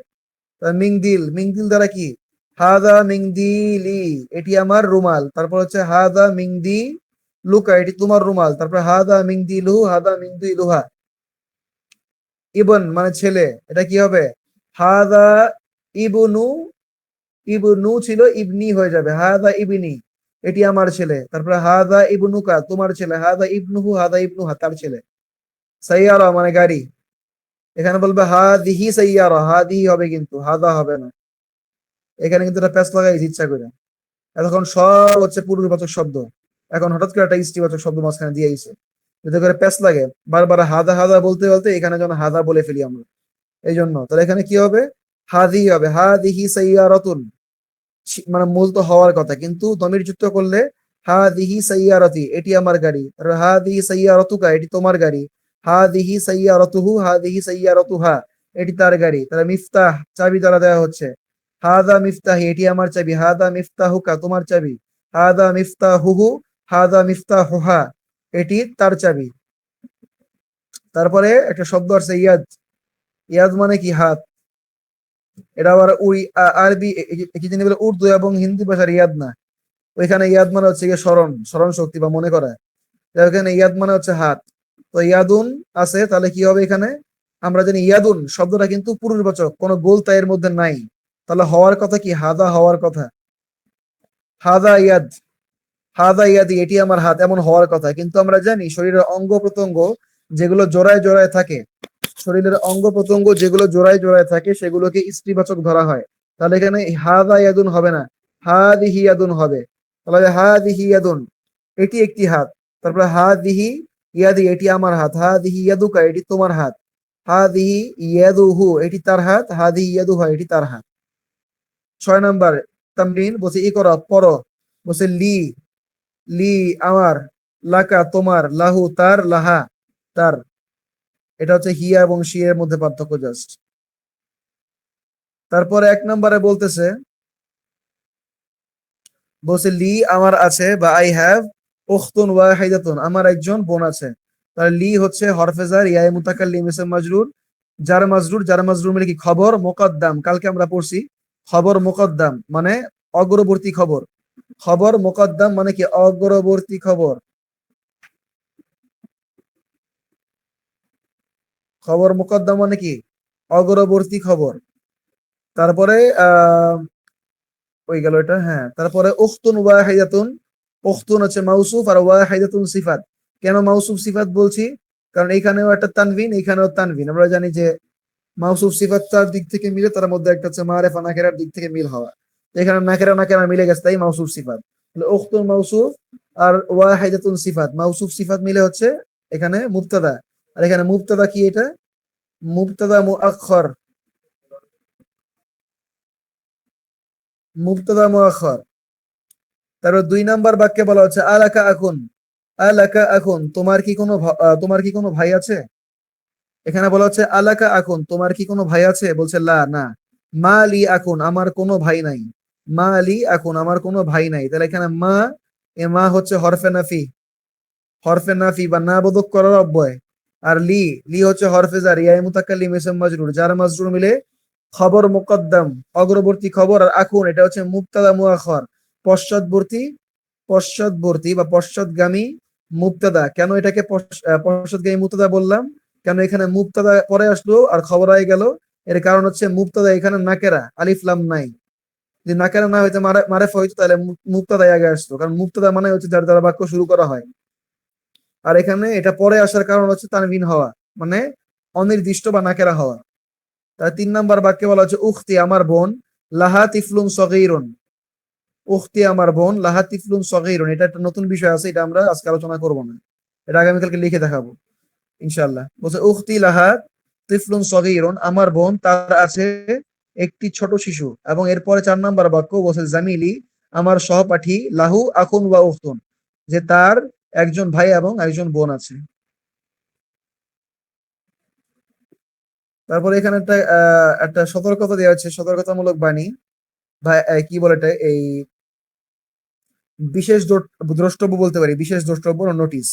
মিংদিল, মিংদিল দ্বারা কি, হাদা মিংদিলি, এটি আমার রুমাল। তারপর হচ্ছে হাদা মিংদি লুকা, এটি তোমার রুমাল। তারপর হাদা মিংদিলুহু, হাদা মিংদিলুহা। ইবন মানে ছেলে, এটা কি হবে, হাদা ইবনু, ইবনু ছিল ইবনি হয়ে যাবে, হাদা ইবনি, এটি আমার ছেলে। তারপরে হাদা ইবনুকা, তোমার ছেলে, হাদা ইবনুহু, হাদা ইবনুহা, তার ছেলে। সাইয়ারা মানে গাড়ি, এখানে বলবে হাদিহি সাইয়ারা, হাদিহি হবে কিন্তু হাদা হবে না। এখানে কিন্তু এটা প্যাচ লাগাই ইচ্ছা করে। এতক্ষণ সব হচ্ছে পুরুষবাচক শব্দ, এখন হঠাৎ করে একটা স্ত্রীবাচক শব্দ মাঝখানে দিয়ে আইছে, যাতে করে প্যাচ লাগে। বারবার হাদা হাদা বলতে বলতে এখানে যেন হাদা বলে ফেলি আমরা, এই জন্য। তাহলে এখানে কি হবে, হাদি হবে, হাদিহি সাইয়ারাতুন, মানে মূল তো হওয়ার কথা, কিন্তু দমির যুক্ত করলে হাদিহি সাইয়ারাতি, এটি আমার গাড়ি। আর হাদিহি সাইয়ারাতুকা, এটি তোমার গাড়ি। হাদিহি সাইয়ারাতুহু, হাদিহি সাইয়ারাতুহা, এটি তার গাড়ি। তাহলে মিফতাহ চাবি দ্বারা দেওয়া হচ্ছে, হাদা মিফতাহি, এটি আমার চাবি। হাদা মিফতাহুকা, তোমার চাবি। হাদা মিফতাহুহু, হাদা মিফতাহুহা, এটি তার চাবি। তারপরে একটা শব্দ আছে ইয়াদ, ইয়াদ মানে কি, হাত। এটা আবার আরবি কি জানি বলে, উর্দু এবং হিন্দি ভাষার ইয়াদ না। ওইখানে ইয়াদ মানে হচ্ছে গিয়ে স্মরণ, স্মরণ শক্তি বা মনে করা। ওখানে ইয়াদ মানে হচ্ছে হাত। তো ইয়াদুন আছে, তাহলে কি হবে এখানে, আমরা জানি ইয়াদুন শব্দটা কিন্তু পুরুষবাচক, কোনো গোলতা এর মধ্যে নাই। তাহলে হওয়ার কথা কি, হাদা হওয়ার কথা, হাদা ইয়াদ, হাদা ইয়াদি, এটি আমার হাত, এমন হওয়ার কথা। কিন্তু আমরা জানি শরীরের অঙ্গ প্রত্যঙ্গ যেগুলো জোড়ায় জোড়ায় থাকে, শরীরের অঙ্গ প্রত্যঙ্গ যেগুলো জোড়ায় জোড়ায় থাকে সেগুলোকে স্ত্রীবাচক ধরা হয়। তাহলে এখানে হাদা ইয়াদুন হবে না, হাদিহি ইয়াদুন হবে। তাহলে হাদিহি ইয়াদুন, এটি একটি হাত। তারপরে হাদিহি ইয়াদি, এটি আমার হাত। হাদিহি ইয়াদুকা, এটি তোমার হাত। হাদিহি ইয়াদুহু, এটি তার হাত। হাদিহি ইয়াদুহা, এটি তার হাত। 6 নম্বর তামরিন, বলছে ই করো, পড়ো। বলছে লি, লি আমার, লাকা তোমার, লাহু তার, লাহা তার। এটা হচ্ছে হিয়া এবং শি এর মধ্যে পার্থক্য জাস্ট। তারপরে 1 নম্বরে বলতেছে, বলছে লি আমার আছে, বা আই হ্যাভ উখতুন ওয়াহিদাতুন, আমার একজন বোন আছে। তাহলে লি হচ্ছে হরফেজার, ইয়া মুতাকাল্লিম ইসম মাজরুর, জার মাজরুর, জার মাজরুর মানে কি, খবর মুকদ্দাম। কালকে আমরা পড়ছি খবর মুকদ্দাম মানে অগ্রবর্তী খবর, খবর মুকদ্দাম মানে কি, অগ্রবর্তী খবর। খবর মুকদ্দাম মানে কি, অগ্রবর্তী খবর। তারপরে ওই গেল এটা, হ্যাঁ। তারপরে উখতুন ওয়াহিদাতুন, উখতুন হচ্ছে মাউসুফ আর ওয়াহিদাতুন সিফাত। কেন মাউসুফ সিফাত বলছি? কারণ এখানেও একটা তানভিন, এখানেও তানভিন। আমরা জানি যে মাউসুফ সিফাত তার দিক থেকে মিলে, তার মধ্যে একটা হচ্ছে মারেফা নাকেরার দিক থেকে মিল হওয়া। এখানে নাকেরা নাকেরা মিলে গেছে, তাই মাউসুফ সিফাত। তাহলে উখতুন মাউসুফ আর ওয়াহিদাতুন সিফাত, মাউসুফ সিফাত মিলে হচ্ছে এখানে মুবতাদা। আর এখানে মুবতাদা কি? এটা মুবতাদা মুআখখার, মুবতাদা মুআখখার। তারপর ২ নাম্বার বাক্যে বলা হচ্ছে আলাকা আখুন, আলাকা আখুন, তোমার কি কোনো ভাই আছে? এখানে বলা হচ্ছে আলাকা আখুন, তোমার কি কোনো ভাই আছে? বলছে লা, না। মা লি আখুন, আমার কোনো ভাই নাই। মা লি আখুন, আমার কোনো ভাই নাই। তাহলে এখানে মা, এ মা হচ্ছে হরফে নাফি, হরফে নাফি বা না বোধক করার অব্যয়। আর লি, লি হচ্ছে হরফে জার, ইয়া মুতাকাল্লিম ইসম মাজরুর, যার মাজরুর মিলে খবর মুকদ্দাম, অগ্রবর্তী খবর। আর আখুন এটা হচ্ছে মুবতাদা মুআখখার, পশ্চাৎবর্তী, পশ্চাৎবর্তী বা পশ্চাৎগামী মুবতাদা। কেন এটাকে পশ্চাৎগামী মুবতাদা বললাম? কেন এখানে মুবতাদা পরে আসলো আর খবর আগে গেল? এর কারণ হচ্ছে মুবতাদা এখানে নাকেরা, আলিফ লাম নাই। যদি নাকেরা না হইতো, মারেফা হইতো, তাহলে মুবতাদা আগে আসতো। কারণ মুবতাদা মানে হচ্ছে যার দ্বারা বাক্য শুরু করা হয়। আর এখানে এটা পরে আসার কারণ হচ্ছে তানভিন হওয়া, মানে অনির্দিষ্ট বা নাকেরা হওয়া। তার ৩ নাম্বার বাক্যে বলা হচ্ছে উখতি, আমার বোন, লাহা তিফলুন সগীরুন, উখতি আমার বোন, লাহা তিফলুন সগীরুন। এটা একটা নতুন বিষয় আছে, এটা আমরা আজকে আলোচনা করব না, এটা আগামীকালকে লিখে দেখাবো ইনশাআল্লাহ। বলছে উখতি লাহা তিফলুন সগীরুন, আমার বোন তার আছে একটি ছোট শিশু। এবং এরপরে ৪ নাম্বার বাক্য বলছে জামিলি, আমার সহপাঠী, লাহু আখুন ওয়া উখতুন, যে তার একজন ভাই এবং একজন বোন আছে। তারপরে এখানে একটা সতর্কতা দেওয়া হচ্ছে, সতর্কতামূলক বাণী। ভাই কি বলে এটা, এই বিশেষ দ্রষ্টব্য বলতে পারি, বিশেষ দ্রষ্টব্য নোটিশ,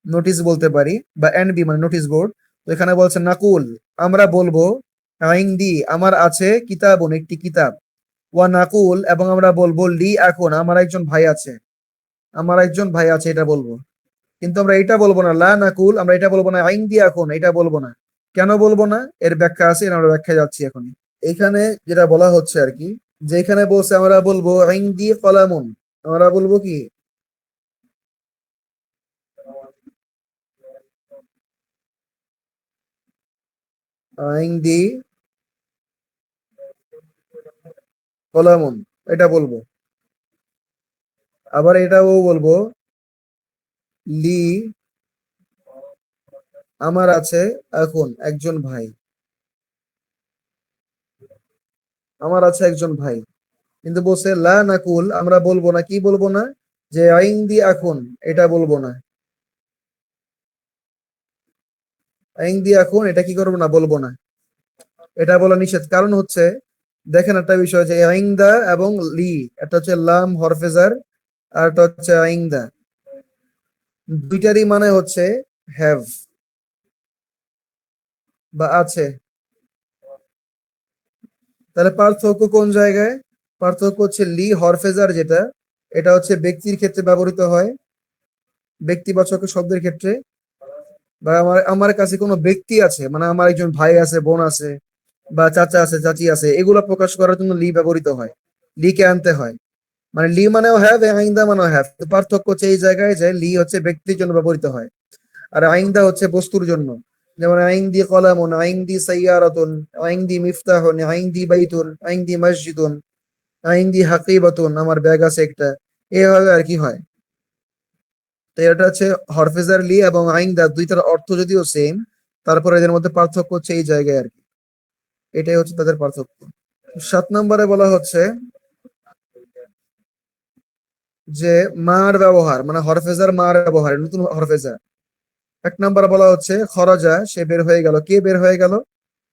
নোটিশ বলতে পারি, বা এনবি মানে নোটিশ বোর্ড। তো এখানে বলছে নাকুল, আমরা বলবো, আইনদি আমার আছে, কিতাবুন একটি কিতাব, ওয়া নাকুল এবং আমরা বলবো, লি এখন আমার একজন ভাই আছে, আমার একজন ভাই আছে, এটা বলবো। কিন্তু আমরা এটা বলবো না, লা নাকুল, আমরা এটা বলবো না, আইনদি এখন, এটা বলবো না। কেন বলবো না? এর ব্যাখ্যা আছে, আমরা ব্যাখ্যা যাচ্ছি এখন। এখানে যেটা বলা হচ্ছে আর কি, যে এখানে বলছে আমরা বলবো আইনদি কলামুন, আমরা বলবো কি আইনদি কলামুন, এটা বলবো। আবার এটাও বলবো, লি আমার আছে এখন একজন ভাই, আমার আছে একজন ভাই। কিন্তু বলছে লা নাকুল, আমরা বলবো না, কি বলবো না? যে আইনদি এখন, এটা বলবো না। আইনদি এখন, এটা কি করবো না, বলবো না। এটা বলা নিষেধ। কারণ হচ্ছে, দেখেন একটা বিষয়, যে আইন্দা এবং লি, এটা হচ্ছে লাম হরফেজার, আর এটা হচ্ছে আইন্দা, দুইটারই মানে হচ্ছে হ্যাভ বা আছে। তাহলে পার্থক্য কোন জায়গায়? পার্থক্য হচ্ছে লি হরফেজার যেটা, এটা হচ্ছে ব্যক্তির ক্ষেত্রে ব্যবহৃত হয়, ব্যক্তিবাচক শব্দের ক্ষেত্রে। বা আমার আমার কাছে কোনো ব্যক্তি আছে, মানে আমার একজন ভাই আছে, বোন আছে, বা চাচা আছে, চাচি আছে, এগুলো প্রকাশ করার জন্য লি ব্যবহৃত হয়, লিকে আনতে হয়। মানে লি মানেও হ্যাভ, আইন্দা মানেও হ্যাভ। পার্থক্য হচ্ছে এই জায়গায় যে লি হচ্ছে ব্যক্তির জন্য ব্যবহৃত হয়, আর আইন্দা হচ্ছে বস্তুর জন্য। যেমন আইনদি কলামুন, আইনদি সাইয়ারাতুন, আইনদি মিফতাহুন, আইনদি বাইতুন, আইনদি মসজিদুন, আইনদি হাকিবাতুন, আমার ব্যাগ আছে একটা, এভাবে আর কি হয়। তো এটা হচ্ছে হরফেজার লি এবং আইন্দা, দুইটার অর্থ যদিও সেম, তারপরে এদের মধ্যে পার্থক্য হচ্ছে এই জায়গায় আর কি। এটাই হচ্ছে তাদের পার্থক্য। ৭ নম্বরে বলা হচ্ছে যে মার ব্যবহার, মানে হরফেজার মার ব্যবহার, নতুন হরফেজার। ১ নম্বরে বলা হচ্ছে খরজা, সে বের হয়ে গেল। কে বের হয়ে গেল?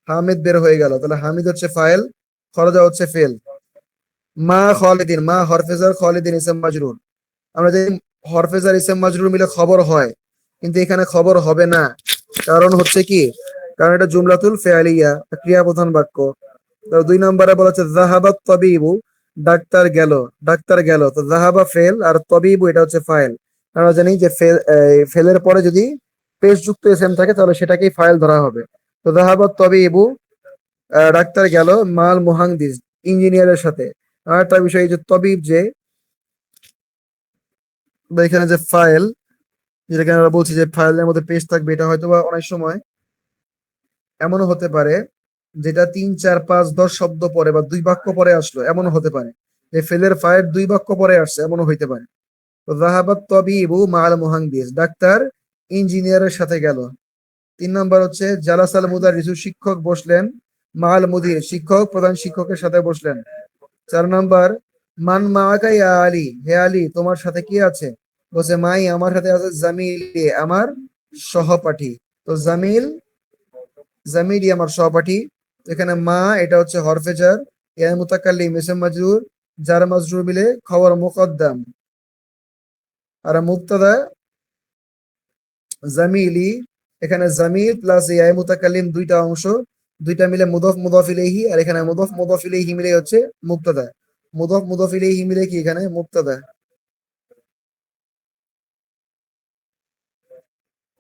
হামিদ বের হয়ে গেল। তাহলে হামিদ হচ্ছে ফাইল, খরজা হচ্ছে ফেল। মা খালিদিন, মা হরফেজার, খালিদিন ইসম মাজরুর। আমরা জানি হরফেজার ইসম মাজরুর মিলে খবর হয়, কিন্তু এখানে খবর হবে না। কারণ হচ্ছে কি? কারণ এটা জুমলাতুল ফেআলিয়া, ক্রিয়া প্রধান বাক্য। তো ২ নম্বরে বলা হচ্ছে যাহাবাত তাবিবু, ডাক্তার গেল, ডাক্তার গেল। তো যাহাবা ফেল আর তাবিবু এটা হচ্ছে ফাইল। আমরা জানি যে ফেলের পরে যদি পেশ যুক্ত এসএম থাকে, তাহলে সেটাকেই ফাইল ধরা হবে। তো যাহাবাত তাবিবু, ডাক্তার গেল, মাল মুহান্দিস, ইঞ্জিনিয়ারের সাথে। আর একটা বিষয়, এই যে তবিব, যে বা এখানে যে ফাইল, যেটাকে আমরা বলছি যে ফাইলের মধ্যে পেজ থাকবে, এটা হয়তো বা অনেক সময় এমনও হতে পারে যেটা ৩, ৪, ৫, ১০ শব্দ পরে বা ২ বাক্য পরে আসলো, এমনও হতে পারে যে ফেলের ফাইল ২ বাক্য পরে আসছে, এমনও হইতে পারে। তো যাহাবাত তাবিবু মাআল মুহান্দিস, ডাক্তার ইঞ্জিনিয়ারের সাথে গেল। ৩ নাম্বার হচ্ছে জালাসাল মুদারিসু, শিক্ষক বসলেন মাআল মুদির, শিক্ষক প্রধান শিক্ষকের সাথে বসলেন। ৪ নাম্বার মান মাআকা ইয়া আলী, হে আলী তোমার সাথে কি আছে? বলছে মাই আমার সাথে আছে জামিলি, আমার সহপাঠী। তো জামিলি আমার সহপাঠী। এখানে মা এটা হচ্ছে হরফে জার, ইয়া মুতাকাল্লিম ইসম মাজরুর, জার মাজরুর মিলে খবর মুকদ্দাম। আর মুবতাদা জামিলি, এখানে জামিল প্লাস ইয়া মুতাকাল্লিম দুইটা অংশ, দুইটা মিলে মুদফ মুদফ ইলাইহি, আর এখানে মুদফ মুদফ ইলাইহি মিলে হচ্ছে মুবতাদা। মুদফ মুদফ ইলাইহি মিলে কি এখানে মুবতাদা।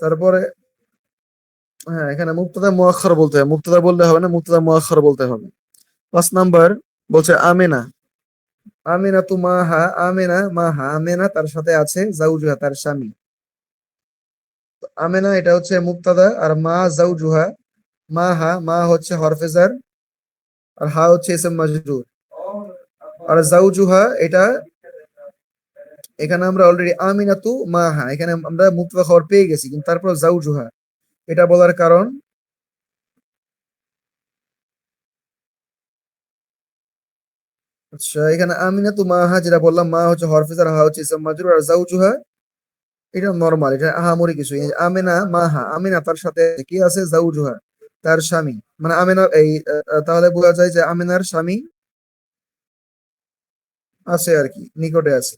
তারপরে হ্যাঁ, এখানে মুবতাদা মুআখখার বলতে হবে, মুবতাদা বললে হবে না, মুবতাদা মুআখখার বলতে হবে। ৫ নাম্বার বলছে আমেনা, আমেনা তু মাহা, আমেনা মাহা, আমেনা তার সাথে আছে জাউজুহা তার স্বামী। তো আমেনা এটা হচ্ছে মুবতাদা, আর মা জাউজুহা, মাহা মা হচ্ছে হরফে জার, আর হা হচ্ছে ইসম মাজরুর। আর জাউজুহা এটা, এখানে আমরা অলরেডি আমিনাতু মাহা, এখানে আমরা মুবতাদা খবর পেয়ে গেছি, কিন্তু তারপর জাউজুহা এটা বলার কারণ, আচ্ছা এখানে আমিনাতু মাহা যেটা বললাম, মা হচ্ছে হরফে জার, হা হচ্ছে ইসম মাজরুর, আর জাউজুহা এটা নরমাল, এটা আহামরি কিছু। এই আমেনা মাহা, আমিনা তার সাথে কি আছে জাউজুহা তার স্বামী, মানে আমেনা এই তাহলে বোঝা যায় যে আমেনার স্বামী আছে আর কি, নিকটে আছে।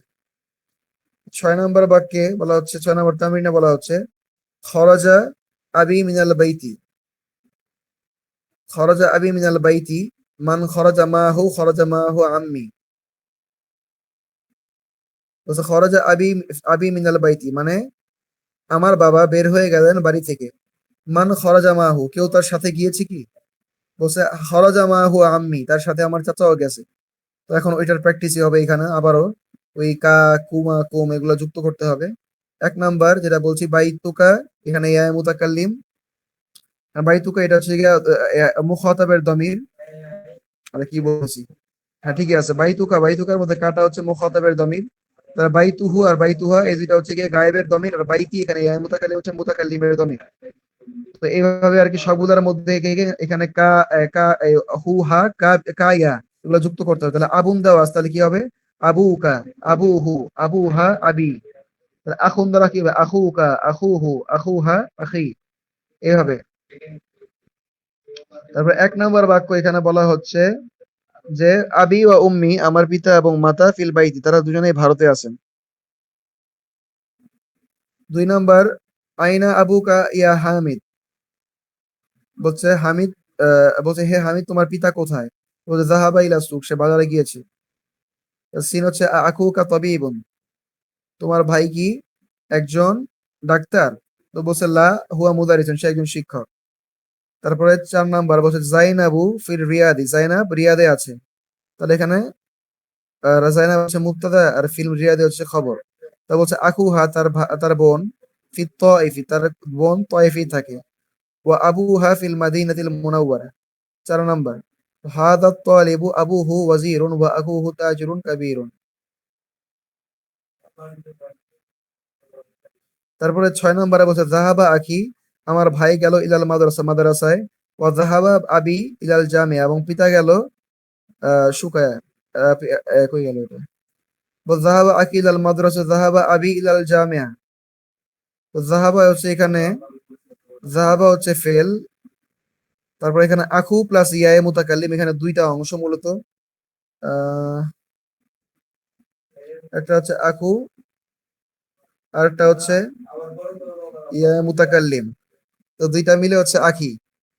৬ নম্বর বাক্যে বলা হচ্ছে, ৬ নম্বর তামরিনে বলা হচ্ছে খরাজা আবি মিনাল বাইতি, খরাজা আবি মিনাল বাইতি, মান খরাজা মাহু আম্মি। বলছে খরাজা আবি, আবি মিনাল বাইতি মানে আমার বাবা বের হয়ে গেলেন বাড়ি থেকে। মান খরাজা মাহু, কেউ তার সাথে গিয়েছে কি? বলছে খরাজা মাহু আম্মি, তার সাথে আমার চাচাও গেছে। তো এখন ওইটার প্র্যাকটিসই হবে এখানে আবারও, ওই কা কুমা কুম এগুলো যুক্ত করতে হবে। ১ নাম্বার যেটা বলছি বাইতুকা, এখানে ইয়া মুতাকাল্লিম, আর বাইতুকা এটা হচ্ছে গিয়া মুখাতাবের দমির। আরে কি বলছি, হ্যাঁ ঠিকই আছে, বাইতুকা, বাইতুকার মধ্যে কাটা হচ্ছে মুখাতাবের দমির। বাইতুহু আর বাইতুহা এই দুইটা হচ্ছে গিয়ে গায়েবের দমির, আর বাইতি এখানে ইয়া মুতাকাল্লিম হচ্ছে মুতাকাল্লিমের দমির। তো এইভাবে আর কি সবগুলোর মধ্যে এখানে কা কা হু হা কা কা ইয়া এগুলো যুক্ত করতে হবে। তাহলে আবুন দেওয়া আছে, তাহলে কি হবে আবুকা, আবুহু, আবুহা, আবি। তাহলে আখুন দ্বারা কি হবে আখুকা, আখুহু, আখুহা, আখি, এভাবে। তারপর ১ নম্বর বাক্য এখানে বলা হচ্ছে যে আবি ওয়া উম্মি, আমার পিতা এবং মাতা ফিল বাইতি, তারা দুজনেই ভারতে আছেন। ২ নাম্বার আইনা আবুকা ইয়া হামিদ, বলছে হামিদ, বলছে হে হামিদ তোমার পিতা কোথায়? বলছে যাহাবা ইলা সুক, সে বাজারে গিয়েছে। সিন হচ্ছে আকুকা তাবিবুন, তোমার ভাই কি একজন ডাক্তার? তো বলছে লা হুয়া মুদারিসুন, সে একজন শিক্ষক। তারপরে ৪ নাম্বার বলছে জাইনাবু ফির রিয়াদি, জাইনাব রিয়াদে আছে। তাহলে এখানে জাইনাব হচ্ছে মুবতাদা, আর ফিল রিয়াদে হচ্ছে খবর। তা বলছে আকুহা তার বোন, ফি তাইফি তার বোন তাইফি থাকে, ওয়া আবুহা ফিল মাদিনাতিল মুনাওয়ারা। ৪ নাম্বার হাদা তালিবু আবুহু ওয়াজিরুন ওয়া আকুহু তাজিরুন কাবীরুন। তারপরে ৬ নম্বরে বলছে যাহাবা আখি, আমার ভাই গেল ইলাল মাদ্রাসা, মাদ্রাসায়। ওয়া যাহাবা আবি ইলাল জামিয়া, এবং পিতা গেল শুকায়া, কই গেল এটা? বল যাহাবা আখি ইলাল মাদ্রাসা, যাহাবা আবি ইলাল জামিয়া। তো যাহাবা হচ্ছে এখানে, যাহাবা হচ্ছে ফেল, তারপর এখানে আখু প্লাস ইয়ায়ে মুতাকাল্লিম, এখানে দুইটা অংশ মূলত। আহ একটা হচ্ছে আখু, আর একটা হচ্ছে ইয়ায়ে মুতাকাল্লিম। তো দুইটা মিলে হচ্ছে আখি।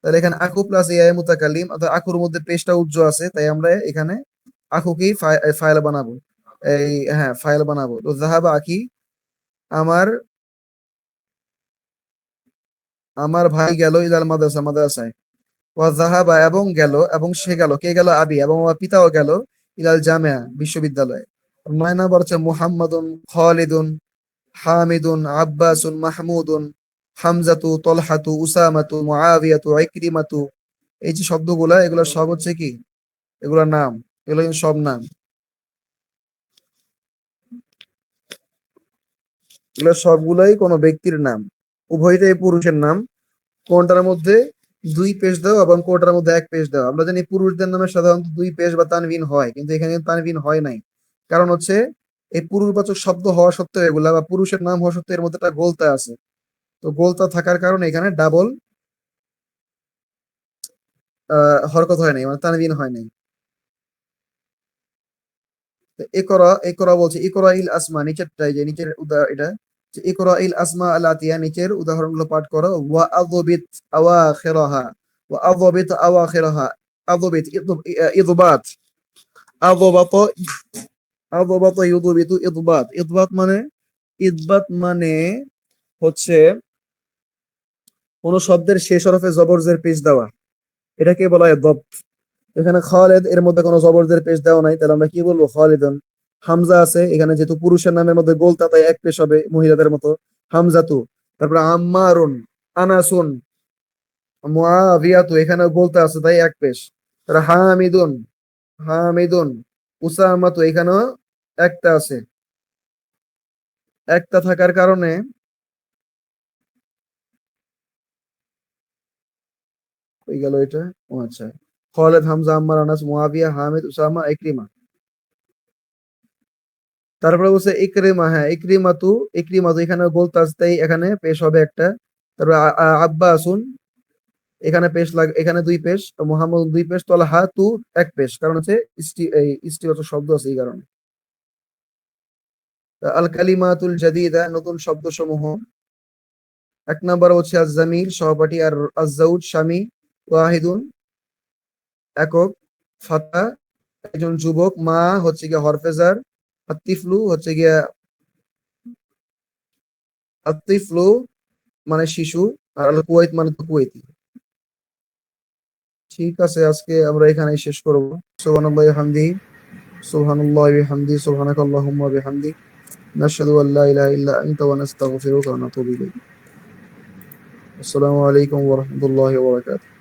তাহলে এখানে আখু প্লাস ইয়ায়ে মুতাকাল্লিম, অর্থাৎ আখুর মধ্যে পেশটা উজ্জ্ব আছে, তাই আমরা এখানে আখুকেই ফাইল বানাবো। এই হ্যাঁ ফাইল বানাবো। তো যাহাবা আখি, আমার আমার ভাই গেল ইলাল মাদ্রাসা, মাদ্রাসায়। ওয়া যাহাবা এবং গেল, এবং সে গেল, কে গেল আবি, এবং আমার পিতাও গেল ইলাল জামিয়া, বিশ্ববিদ্যালয়ে। ৯ নাম্বার হচ্ছে মুহাম্মাদুন খালিদুন, হামিদুন, আব্বাসুন, মাহমুদুন, হামজাতু, তলহাতু, উসামাতু, মুআবিয়াতু, ইকরিমাতু। এই যে শব্দগুলা, এগুলো সব হচ্ছে কি, এগুলা নাম, এগুলো কিন্তু সব নাম। এগুলো সবগুলাই কোনো ব্যক্তির নাম, উভয়টাই পুরুষের নাম। কোনটার মধ্যে দুই পেশ দাও এবং কোনটার মধ্যে এক পেশ দাও। আমরা জানি পুরুষদের নামে সাধারণত দুই পেশ বা তানভিন হয়, কিন্তু এখানে কিন্তু তানভিন হয় নাই। কারণ হচ্ছে এই পুরুষবাচক শব্দ হওয়া সত্ত্বেও এগুলা, বা পুরুষের নাম হওয়া সত্ত্বেও এর মধ্যে একটা গোলতা আছে। তো গোলতা থাকার কারণে এখানে ডাবল হরকত হয় নাই, মানে তানভিন হয় নাই। তো ইকরা, ইকরা বলছে ইকরা ইল আসমা, নিচেরটাই যে নিচের এটা, যে ইকরা ইল আসমা আলাতিয়া, নিচের উদাহরণগুলো পাঠ করো। ওয়া আযবিত আওয়াখিরাহা, ওয়া আযবিত আওয়াখিরাহা, আযবিত ইদবাত, আযবাত, আযবাত ইউযবিতু ইদবাত। ইদবাত মানে, ইদবাত মানে হচ্ছে কোন শব্দের শেষ হরফে জবরজের পেশ দেওয়া, এটাকে বলা হয় দব। এখানে খালেদ, এর মধ্যে কোনো জবরদের পেশ দেওয়া নাই, তাহলে আমরা কি বলবো, খালিদুন। হামজা আছে এখানে, যেহেতু পুরুষের নামের মধ্যে গোলতা, তাই এক পেশ হবে মহিলাদের মতো, হামজাতু। তারপরে আম্মারুন, আনাসুন, মুআবিয়াতু, এখানে গোলতা আছে তাই এক পেশ। তারপরে হামিদুন, হামিদুন, উসামাতু, এখানেও একটা আছে। একটা থাকার কারণে, হয়ে গেল এটা। ও আচ্ছা, খালেদ, হামজা, আম্মার, আনাস, মুআবিয়া, হামিদ, উসামা, ইকরিমা। তারপরে বলছে ইকরিমা, হ্যাঁ ইকরিমাতু, ইকরিমাতু, এখানে বলতে আসতেই এখানে পেশ হবে একটা। তারপরে আব্বাসুন, এখানে পেশ লাগ, এখানে দুই পেশ, মোহাম্মদ দুই পেশ, তলহা তু এক পেশ, কারণ হচ্ছে এই ইস্টিবাচক শব্দ আছে এই কারণে। আল কালিমাতুল জাদিদা, নতুন শব্দ সমূহ। এক নাম্বার হচ্ছে আজ-জামিল, সহপাঠী, আর আজ-জাউজ, স্বামী, ওয়াহিদুন, একক, ফাতা, একজন যুবক, মা হচ্ছে গিয়া হরফেজার, আতিফলু হচ্ছে গিয়া, আতিফলু মানে শিশু, আর আল কুয়াইত মানে তো কুয়েতি। ঠিক আছে, আজকে আমরা এখানেই শেষ করব। সুবহানাল্লাহি ওয়া বিহামদিহি, সুবহানাল্লাহি ওয়া বিহামদিহি, সুবহানাকাল্লাহুম্মা ওয়া বিহামদিক, নাশহাদু আল্লা ইলাহা ইল্লা আনতা ওয়া নাস্তাগফিরুকা ওয়া নাতুবু ইলাইক। আসসালামু আলাইকুম ওয়া রাহমাতুল্লাহি ওয়া বারাকাতুহু।